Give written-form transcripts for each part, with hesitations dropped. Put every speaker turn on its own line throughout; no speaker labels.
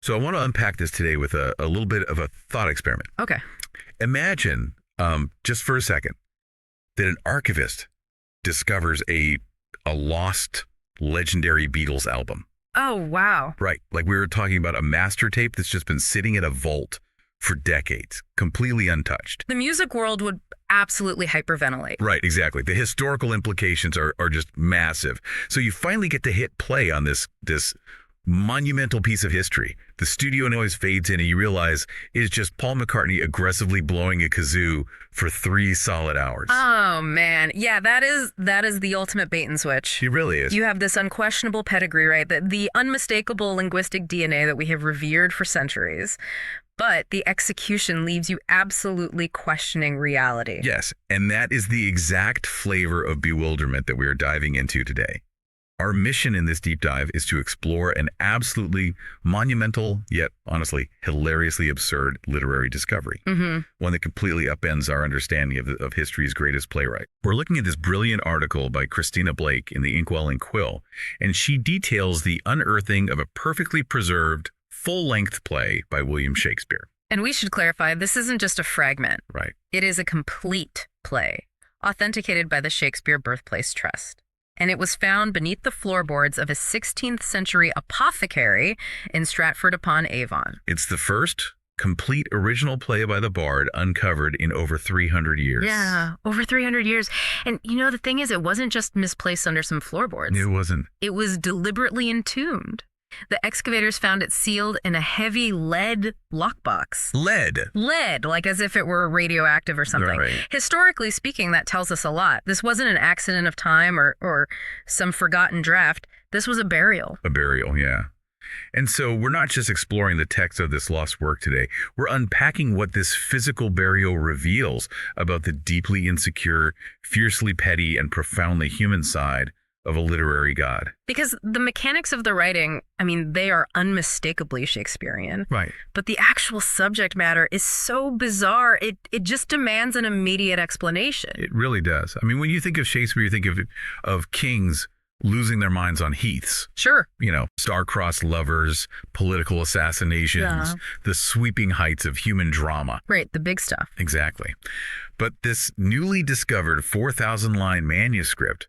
So I want to unpack this today with a little bit of a thought experiment.
Okay.
Imagine, just for a second, that an archivist discovers a lost legendary Beatles album.
Oh, wow.
Right. Like we were talking about a master tape that's just been sitting in a vault for decades, completely untouched.
The music world would absolutely hyperventilate.
Right, exactly. The historical implications are just massive. So you finally get to hit play on this monumental piece of history. The studio noise fades in and you realize it's just Paul McCartney aggressively blowing a kazoo for 3 solid hours.
Oh, man. Yeah, that is the ultimate bait and switch.
It really is.
You have this unquestionable pedigree, right? The unmistakable linguistic DNA that we have revered for centuries. But the execution leaves you absolutely questioning reality.
Yes, and that is the exact flavor of bewilderment that we are diving into today. Our mission in this deep dive is to explore an absolutely monumental, yet honestly hilariously absurd literary discovery. One that completely upends our understanding of history's greatest playwright. We're looking at this brilliant article by Christina Blake in the Inkwell and Quill, and she details the unearthing of a perfectly preserved, full-length play by William Shakespeare.
And we should clarify, this isn't just a fragment.
Right.
It is a complete play, authenticated by the Shakespeare Birthplace Trust. And it was found beneath the floorboards of a 16th century apothecary in Stratford-upon-Avon.
It's the first complete original play by the Bard uncovered in over 300 years.
Yeah, over 300 years. And you know, the thing is, it wasn't just misplaced under some floorboards.
It wasn't.
It was deliberately entombed. The excavators found it sealed in a heavy lead lockbox. Lead, like as if it were radioactive or something.
Right.
Historically speaking, that tells us a lot. This wasn't an accident of time or some forgotten draft. This was a burial.
A burial, yeah. And so we're not just exploring the text of this lost work today. We're unpacking what this physical burial reveals about the deeply insecure, fiercely petty, and profoundly human side of a literary god.
Because the mechanics of the writing, I mean, they are unmistakably Shakespearean.
Right.
But the actual subject matter is so bizarre, it just demands an immediate explanation.
It really does. I mean, when you think of Shakespeare, you think of kings losing their minds on heaths.
Sure.
You know, star-crossed lovers, political assassinations, the sweeping heights of human drama.
Right, the big stuff.
Exactly. But this newly discovered 4,000-line manuscript,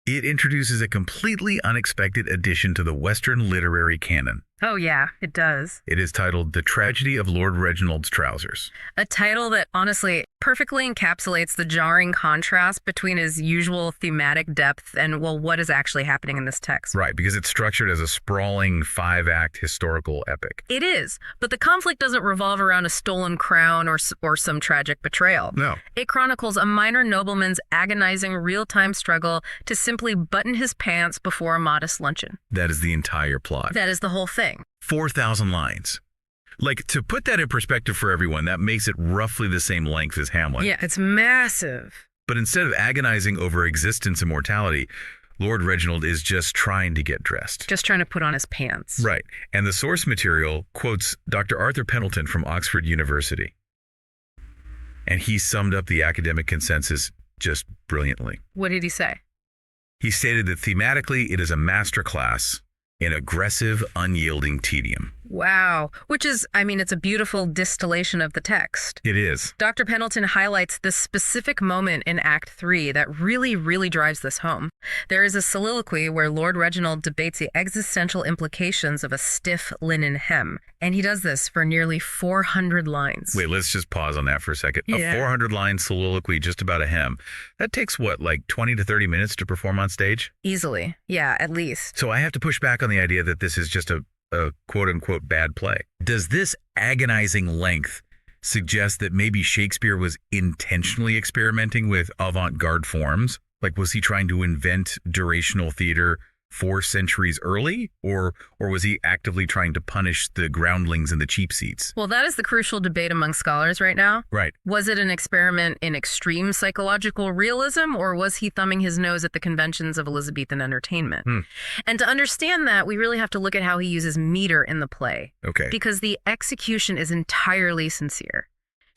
it introduces a completely unexpected addition to the Western literary canon.
Oh, yeah, it does.
It is titled The Tragedy of Lord Reginald's Trousers.
A title that honestly perfectly encapsulates the jarring contrast between his usual thematic depth and, well, what is actually happening in this text.
Right, because it's structured as a sprawling 5-act historical epic.
It is, but the conflict doesn't revolve around a stolen crown or some tragic betrayal.
No.
It chronicles a minor nobleman's agonizing real-time struggle to simply button his pants before a modest luncheon.
That is the entire plot.
That is the whole thing.
4,000 lines. Like, to put that in perspective for everyone, that makes it roughly the same length as Hamlet.
Yeah, it's massive.
But instead of agonizing over existence and mortality, Lord Reginald is just trying to get dressed.
Just trying to put on his pants.
Right. And the source material quotes Dr. Arthur Pendleton from Oxford University. And he summed up the academic consensus just brilliantly.
What did he say?
He stated that thematically it is a masterclass in aggressive, unyielding tedium.
Wow. Which is, I mean, it's a beautiful distillation of the text.
It is.
Dr. Pendleton highlights this specific moment in Act 3 that really, really drives this home. There is a soliloquy where Lord Reginald debates the existential implications of a stiff linen hem. And he does this for nearly 400 lines.
Wait, let's just pause on that for a second.
Yeah.
A 400-line soliloquy just about a hem. That takes, what, like 20 to 30 minutes to perform on stage?
Easily. Yeah, at least.
So I have to push back on the idea that this is just a quote-unquote bad play. Does this agonizing length suggest that maybe Shakespeare was intentionally experimenting with avant-garde forms? Like, was he trying to invent durational theater 4 centuries early? Or was he actively trying to punish the groundlings and the cheap seats?
Well, that is the crucial debate among scholars right now.
Right.
Was it an experiment in extreme psychological realism, or was he thumbing his nose at the conventions of Elizabethan entertainment? And to understand that, we really have to look at how he uses meter in the play.
Okay.
Because the execution is entirely sincere.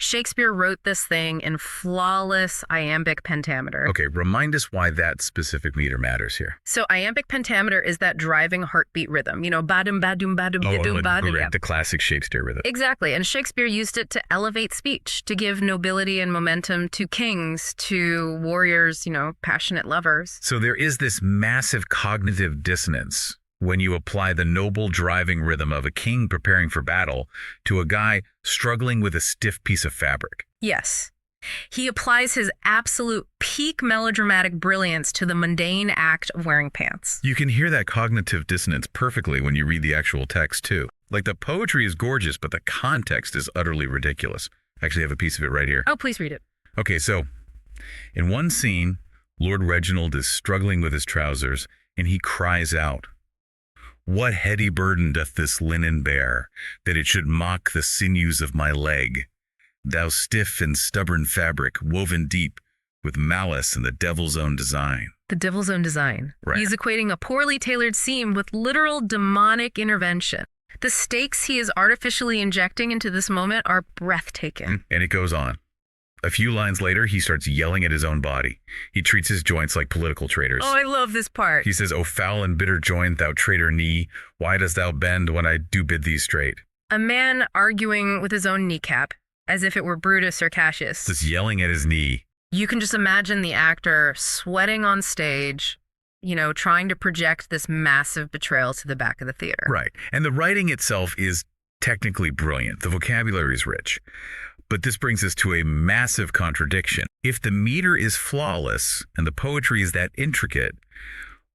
Shakespeare wrote this thing in flawless iambic pentameter.
Okay, remind us why that specific meter matters here.
So iambic pentameter is that driving heartbeat rhythm. You know, badum, badum, badum, badum, badum.
Right, the classic Shakespeare rhythm.
Exactly. And Shakespeare used it to elevate speech, to give nobility and momentum to kings, to warriors, passionate lovers.
So there is this massive cognitive dissonance when you apply the noble driving rhythm of a king preparing for battle to a guy struggling with a stiff piece of fabric.
Yes. He applies his absolute peak melodramatic brilliance to the mundane act of wearing pants.
You can hear that cognitive dissonance perfectly when you read the actual text, too. Like, the poetry is gorgeous, but the context is utterly ridiculous. I actually have a piece of it right here.
Oh, please read it.
Okay, so in one scene, Lord Reginald is struggling with his trousers, and he cries out, "What heady burden doth this linen bear, that it should mock the sinews of my leg? Thou stiff and stubborn fabric, woven deep with malice and the devil's own design."
The devil's own design.
Right.
He's equating a poorly tailored seam with literal demonic intervention. The stakes he is artificially injecting into this moment are breathtaking.
And it goes on. A few lines later, he starts yelling at his own body. He treats his joints like political traitors.
Oh, I love this part.
He says, "O foul and bitter joint, thou traitor knee, why dost thou bend when I do bid thee straight?"
A man arguing with his own kneecap, as if it were Brutus or Cassius.
Just yelling at his knee.
You can just imagine the actor sweating on stage, trying to project this massive betrayal to the back of the theater.
Right. And the writing itself is technically brilliant. The vocabulary is rich. But this brings us to a massive contradiction. If the meter is flawless and the poetry is that intricate,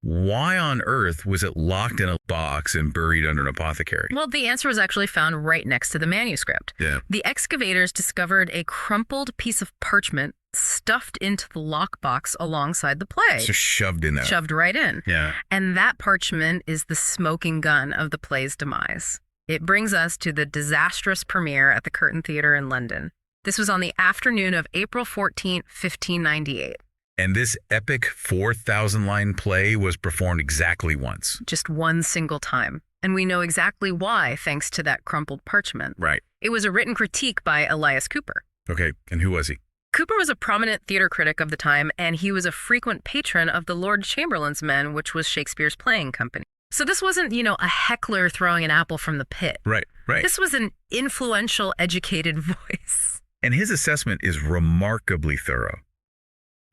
why on earth was it locked in a box and buried under an apothecary?
Well, the answer was actually found right next to the manuscript.
Yeah.
The excavators discovered a crumpled piece of parchment stuffed into the lockbox alongside the play.
Just shoved in there.
Shoved right in.
Yeah.
And that parchment is the smoking gun of the play's demise. It brings us to the disastrous premiere at the Curtain Theatre in London. This was on the afternoon of April 14, 1598.
And this epic 4,000-line play was performed exactly once.
Just one single time. And we know exactly why, thanks to that crumpled parchment.
Right.
It was a written critique by Elias Cooper.
Okay, and who was he?
Cooper was a prominent theater critic of the time, and he was a frequent patron of the Lord Chamberlain's Men, which was Shakespeare's playing company. So this wasn't, a heckler throwing an apple from the pit.
Right.
This was an influential, educated voice.
And his assessment is remarkably thorough.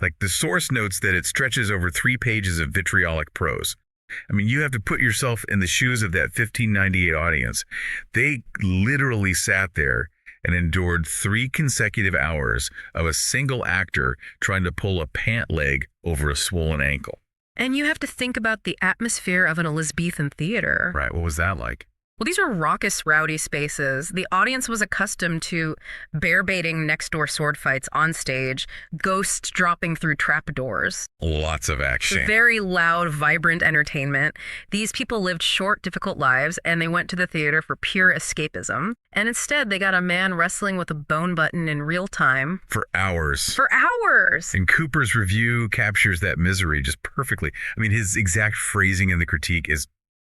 Like, the source notes that it stretches over 3 pages of vitriolic prose. I mean, you have to put yourself in the shoes of that 1598 audience. They literally sat there and endured 3 consecutive hours of a single actor trying to pull a pant leg over a swollen ankle.
And you have to think about the atmosphere of an Elizabethan theater.
Right. What was that like?
Well, these were raucous, rowdy spaces. The audience was accustomed to bear-baiting next-door sword fights on stage, ghosts dropping through trapdoors.
Lots of action.
Very loud, vibrant entertainment. These people lived short, difficult lives, and they went to the theater for pure escapism. And instead, they got a man wrestling with a bone button in real time.
For hours.
For hours!
And Cooper's review captures that misery just perfectly. I mean, his exact phrasing in the critique is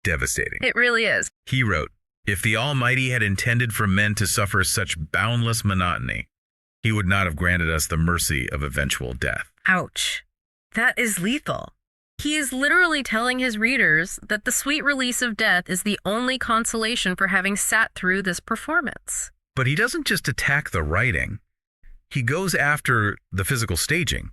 devastating.
It really is.
He wrote, "If the Almighty had intended for men to suffer such boundless monotony, he would not have granted us the mercy of eventual death."
Ouch. That is lethal. He is literally telling his readers that the sweet release of death is the only consolation for having sat through this performance.
But he doesn't just attack the writing. He goes after the physical staging,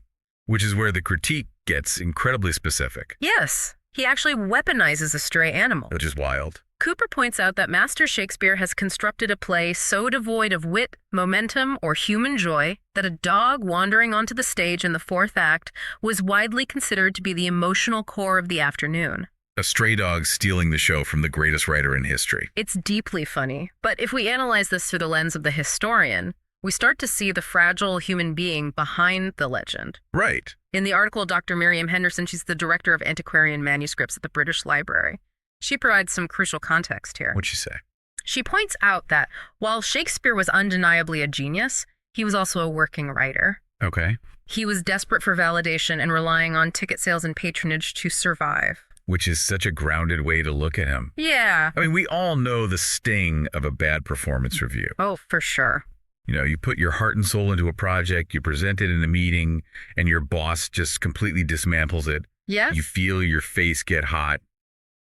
which is where the critique gets incredibly specific.
Yes. He actually weaponizes a stray animal.
Which is wild.
Cooper points out that Master Shakespeare has constructed a play so devoid of wit, momentum, or human joy that a dog wandering onto the stage in the 4th act was widely considered to be the emotional core of the afternoon.
A stray dog stealing the show from the greatest writer in history.
It's deeply funny, but if we analyze this through the lens of the historian, we start to see the fragile human being behind the legend.
Right.
In the article, Dr. Miriam Henderson, she's the director of antiquarian manuscripts at the British Library. She provides some crucial context here.
What'd she say?
She points out that while Shakespeare was undeniably a genius, he was also a working writer.
Okay.
He was desperate for validation and relying on ticket sales and patronage to survive.
Which is such a grounded way to look at him.
Yeah.
I mean, we all know the sting of a bad performance review.
Oh, for sure.
You put your heart and soul into a project, you present it in a meeting, and your boss just completely dismantles it.
Yeah.
You feel your face get hot.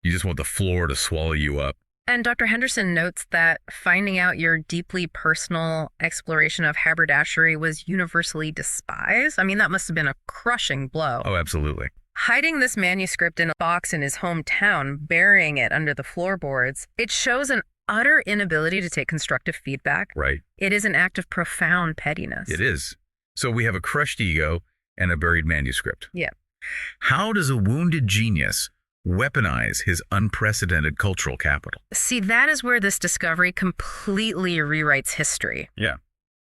You just want the floor to swallow you up.
And Dr. Henderson notes that finding out your deeply personal exploration of haberdashery was universally despised. I mean, that must have been a crushing blow.
Oh, absolutely.
Hiding this manuscript in a box in his hometown, burying it under the floorboards, it shows an utter inability to take constructive feedback.
Right.
It is an act of profound pettiness.
It is. So we have a crushed ego and a buried manuscript.
Yeah.
How does a wounded genius weaponize his unprecedented cultural capital?
See, that is where this discovery completely rewrites history.
Yeah.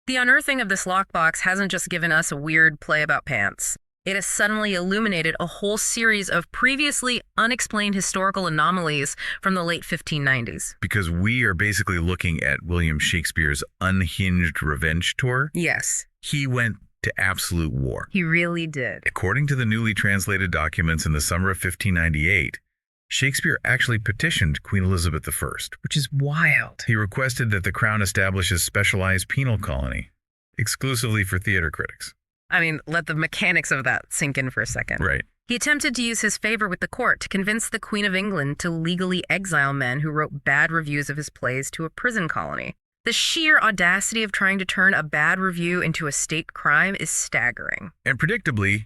The unearthing of this lockbox hasn't just given us a weird play about pants. It has suddenly illuminated a whole series of previously unexplained historical anomalies from the late 1590s.
Because we are basically looking at William Shakespeare's unhinged revenge tour.
Yes.
He went to absolute war.
He really did.
According to the newly translated documents in the summer of 1598, Shakespeare actually petitioned Queen Elizabeth I,
Which is wild.
He requested that the crown establish a specialized penal colony, exclusively for theater critics.
I mean, let the mechanics of that sink in for a second.
Right.
He attempted to use his favor with the court to convince the Queen of England to legally exile men who wrote bad reviews of his plays to a prison colony. The sheer audacity of trying to turn a bad review into a state crime is staggering.
And predictably,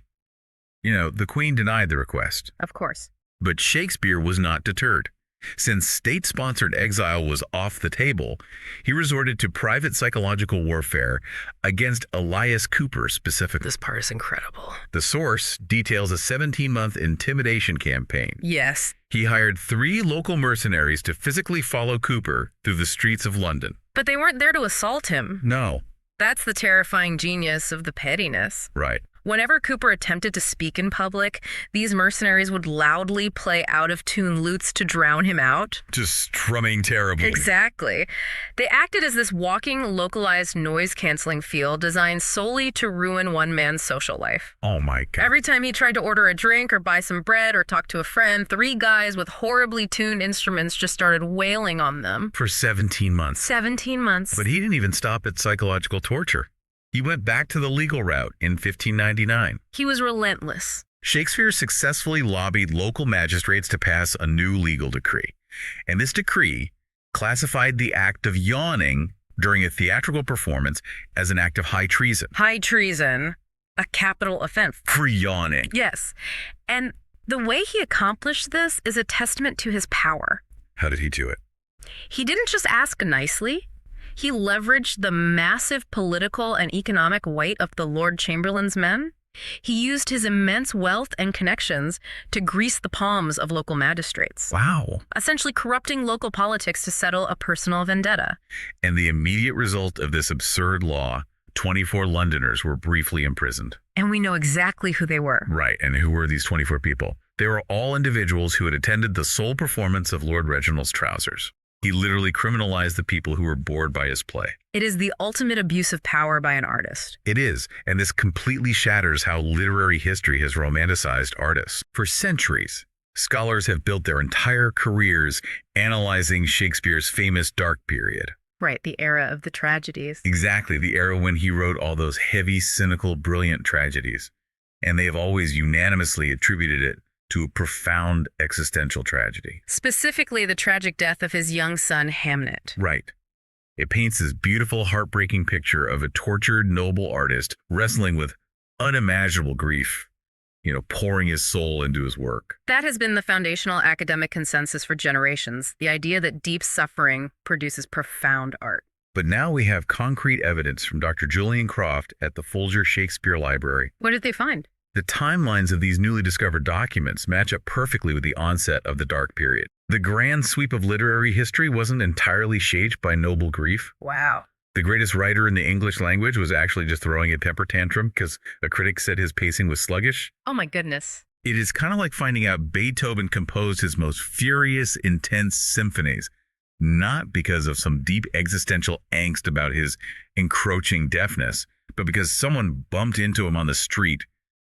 the Queen denied the request.
Of course.
But Shakespeare was not deterred. Since state-sponsored exile was off the table, he resorted to private psychological warfare against Elias Cooper specifically.
This part is incredible.
The source details a 17-month intimidation campaign.
Yes.
He hired 3 local mercenaries to physically follow Cooper through the streets of London.
But they weren't there to assault him.
No.
That's the terrifying genius of the pettiness.
Right.
Whenever Cooper attempted to speak in public, these mercenaries would loudly play out-of-tune lutes to drown him out.
Just strumming terribly.
Exactly. They acted as this walking, localized noise-canceling field designed solely to ruin one man's social life.
Oh my God.
Every time he tried to order a drink or buy some bread or talk to a friend, 3 guys with horribly tuned instruments just started wailing on them.
For 17 months.
17 months.
But he didn't even stop at psychological torture. He went back to the legal route in 1599.
He was relentless.
Shakespeare successfully lobbied local magistrates to pass a new legal decree. And this decree classified the act of yawning during a theatrical performance as an act of high treason.
High treason, a capital offense.
For yawning.
Yes. And the way he accomplished this is a testament to his power.
How did he do it?
He didn't just ask nicely. He leveraged the massive political and economic weight of the Lord Chamberlain's men. He used his immense wealth and connections to grease the palms of local magistrates.
Wow.
Essentially corrupting local politics to settle a personal vendetta.
And the immediate result of this absurd law, 24 Londoners were briefly imprisoned.
And we know exactly who they were.
Right. And who were these 24 people? They were all individuals who had attended the sole performance of Lord Reginald's Trousers. He literally criminalized the people who were bored by his play.
It is the ultimate abuse of power by an artist.
It is, and this completely shatters how literary history has romanticized artists. For centuries, scholars have built their entire careers analyzing Shakespeare's famous dark period.
Right, the era of the tragedies.
Exactly, the era when he wrote all those heavy, cynical, brilliant tragedies. And they have always unanimously attributed it to a profound existential tragedy.
Specifically, the tragic death of his young son, Hamnet.
Right. It paints this beautiful, heartbreaking picture of a tortured, noble artist wrestling with unimaginable grief, pouring his soul into his work.
That has been the foundational academic consensus for generations, the idea that deep suffering produces profound art.
But now we have concrete evidence from Dr. Julian Croft at the Folger Shakespeare Library.
What did they find?
The timelines of these newly discovered documents match up perfectly with the onset of the dark period. The grand sweep of literary history wasn't entirely shaped by noble grief.
Wow.
The greatest writer in the English language was actually just throwing a temper tantrum because a critic said his pacing was sluggish.
Oh my goodness.
It is kind of like finding out Beethoven composed his most furious, intense symphonies, not because of some deep existential angst about his encroaching deafness, but because someone bumped into him on the street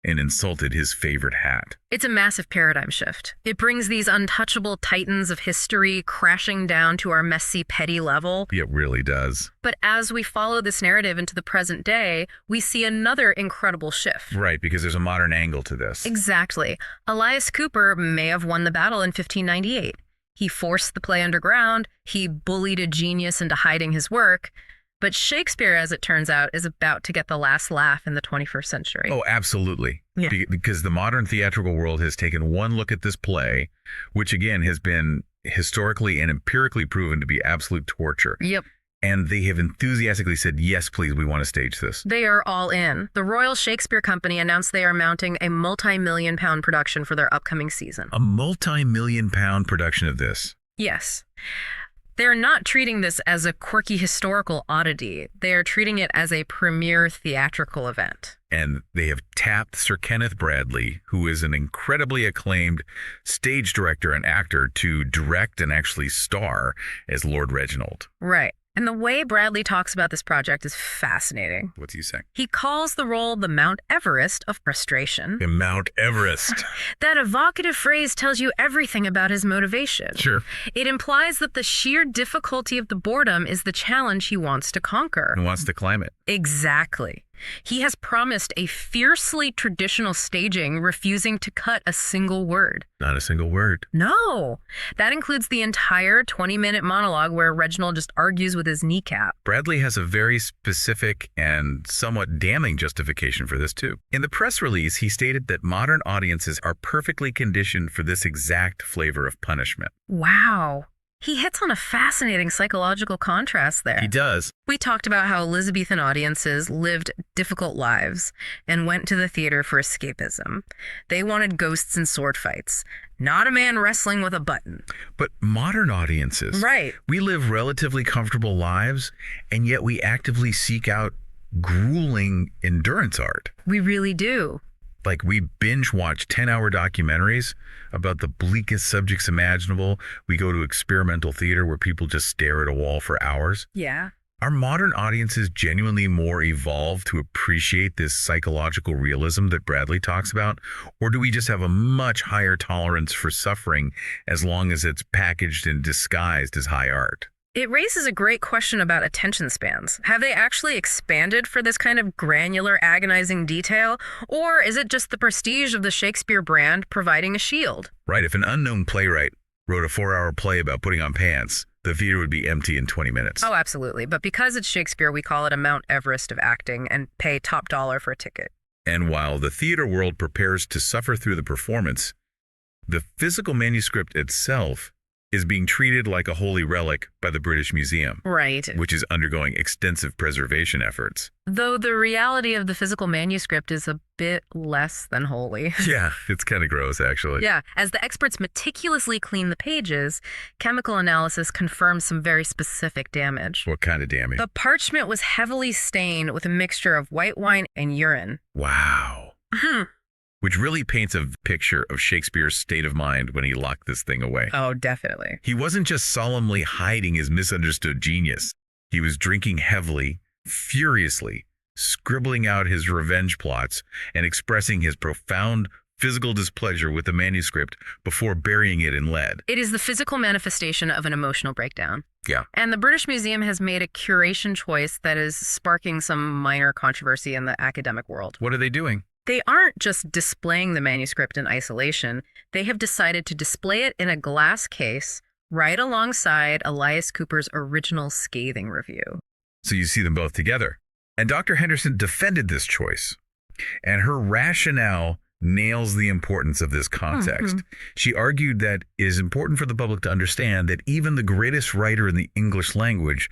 and insulted his favorite hat.
It's a massive paradigm shift. It brings these untouchable titans of history crashing down to our messy, petty level.
It really does.
But as we follow this narrative into the present day, we see another incredible shift.
Right, because there's a modern angle to this.
Exactly. Elias Cooper may have won the battle in 1598. He forced the play underground, he bullied a genius into hiding his work, but Shakespeare, as it turns out, is about to get the last laugh in the 21st century.
Oh, absolutely.
Yeah.
Because the modern theatrical world has taken one look at this play, which again has been historically and empirically proven to be absolute torture.
Yep.
And they have enthusiastically said, yes, please, we want to stage this.
They are all in. The Royal Shakespeare Company announced they are mounting a multi-million-pound production for their upcoming season.
A multi-million-pound production of this.
Yes. They're not treating this as a quirky historical oddity. They are treating it as a premier theatrical event.
And they have tapped Sir Kenneth Bradley, who is an incredibly acclaimed stage director and actor, to direct and actually star as Lord Reginald.
Right. And the way Bradley talks about this project is fascinating.
What's he saying?
He calls the role the Mount Everest of frustration.
The Mount Everest.
That evocative phrase tells you everything about his motivation.
Sure.
It implies that the sheer difficulty of the boredom is the challenge he wants to conquer.
And wants to climb it.
Exactly. He has promised a fiercely traditional staging, refusing to cut a single word.
Not a single word.
No. That includes the entire 20-minute monologue where Reginald just argues with his kneecap.
Bradley has a very specific and somewhat damning justification for this, too. In the press release, he stated that modern audiences are perfectly conditioned for this exact flavor of punishment.
Wow. He hits on a fascinating psychological contrast there.
He does.
We talked about how Elizabethan audiences lived difficult lives and went to the theater for escapism. They wanted ghosts and sword fights, not a man wrestling with a button.
But modern audiences,
Right.
We live relatively comfortable lives, and yet we actively seek out grueling endurance art.
We really do.
Like, we binge watch 10-hour documentaries about the bleakest subjects imaginable. We go to experimental theater where people just stare at a wall for hours.
Yeah.
Are modern audiences genuinely more evolved to appreciate this psychological realism that Bradley talks about? Or do we just have a much higher tolerance for suffering as long as it's packaged and disguised as high art?
It raises a great question about attention spans. Have they actually expanded for this kind of granular, agonizing detail? Or is it just the prestige of the Shakespeare brand providing a shield?
Right, if an unknown playwright wrote a 4-hour play about putting on pants, the theater would be empty in 20 minutes.
Oh, absolutely. But because it's Shakespeare, we call it a Mount Everest of acting and pay top dollar for a ticket.
And while the theater world prepares to suffer through the performance, the physical manuscript itself is being treated like a holy relic by the British Museum,
Right.
which is undergoing extensive preservation efforts.
Though the reality of the physical manuscript is a bit less than holy.
Yeah, it's kind of gross, actually.
Yeah, as the experts meticulously clean the pages, chemical analysis confirms some very specific damage.
What kind of damage?
The parchment was heavily stained with a mixture of white wine and urine.
Wow. Which really paints a picture of Shakespeare's state of mind when he locked this thing away.
Oh, definitely.
He wasn't just solemnly hiding his misunderstood genius. He was drinking heavily, furiously, scribbling out his revenge plots, and expressing his profound physical displeasure with the manuscript before burying it in lead.
It is the physical manifestation of an emotional breakdown.
Yeah.
And the British Museum has made a curation choice that is sparking some minor controversy in the academic world.
What are they doing?
They aren't just displaying the manuscript in isolation. They have decided to display it in a glass case right alongside Elias Cooper's original scathing review.
So you see them both together. And Dr. Henderson defended this choice. And her rationale nails the importance of this context. She argued that it is important for the public to understand that even the greatest writer in the English language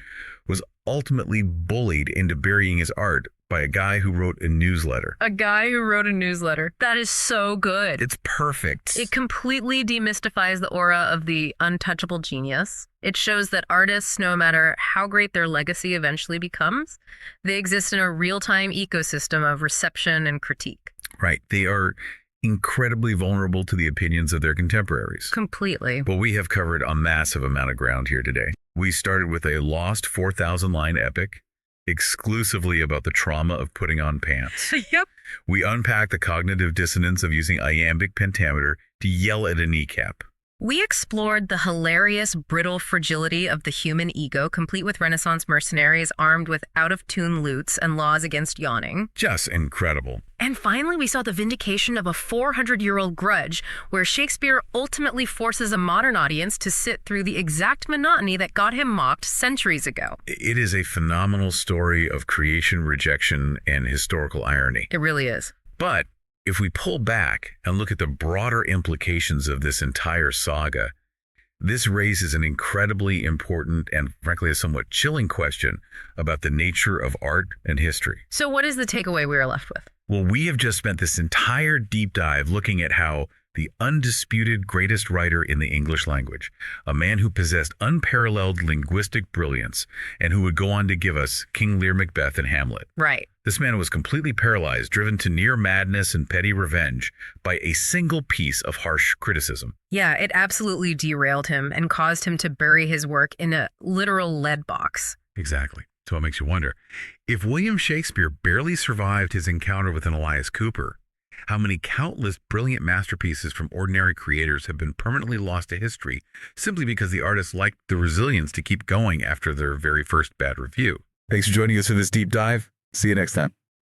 was ultimately bullied into burying his art by a guy who wrote a newsletter.
A guy who wrote a newsletter. That is so good.
It's perfect.
It completely demystifies the aura of the untouchable genius. It shows that artists, no matter how great their legacy eventually becomes, they exist in a real-time ecosystem of reception and critique.
Right. They are incredibly vulnerable to the opinions of their contemporaries.
Completely.
But we have covered a massive amount of ground here today. We started with a lost 4,000-line epic, exclusively about the trauma of putting on pants.
Yep.
We unpack the cognitive dissonance of using iambic pentameter to yell at a kneecap.
We explored the hilarious, brittle fragility of the human ego, complete with Renaissance mercenaries armed with out-of-tune lutes and laws against yawning.
Just incredible.
And finally, we saw the vindication of a 400-year-old grudge, where Shakespeare ultimately forces a modern audience to sit through the exact monotony that got him mocked centuries ago.
It is a phenomenal story of creation, rejection, and historical irony.
It really is.
But if we pull back and look at the broader implications of this entire saga, this raises an incredibly important and frankly a somewhat chilling question about the nature of art and history.
So what is the takeaway we are left with?
Well, we have just spent this entire deep dive looking at how the undisputed greatest writer in the English language, a man who possessed unparalleled linguistic brilliance and who would go on to give us King Lear, Macbeth, and Hamlet.
Right.
This man was completely paralyzed, driven to near madness and petty revenge by a single piece of harsh criticism.
Yeah, it absolutely derailed him and caused him to bury his work in a literal lead box.
Exactly. So it makes you wonder, if William Shakespeare barely survived his encounter with an Elias Cooper, how many countless brilliant masterpieces from ordinary creators have been permanently lost to history simply because the artists lacked the resilience to keep going after their very first bad review. Thanks for joining us for this deep dive. See you next time.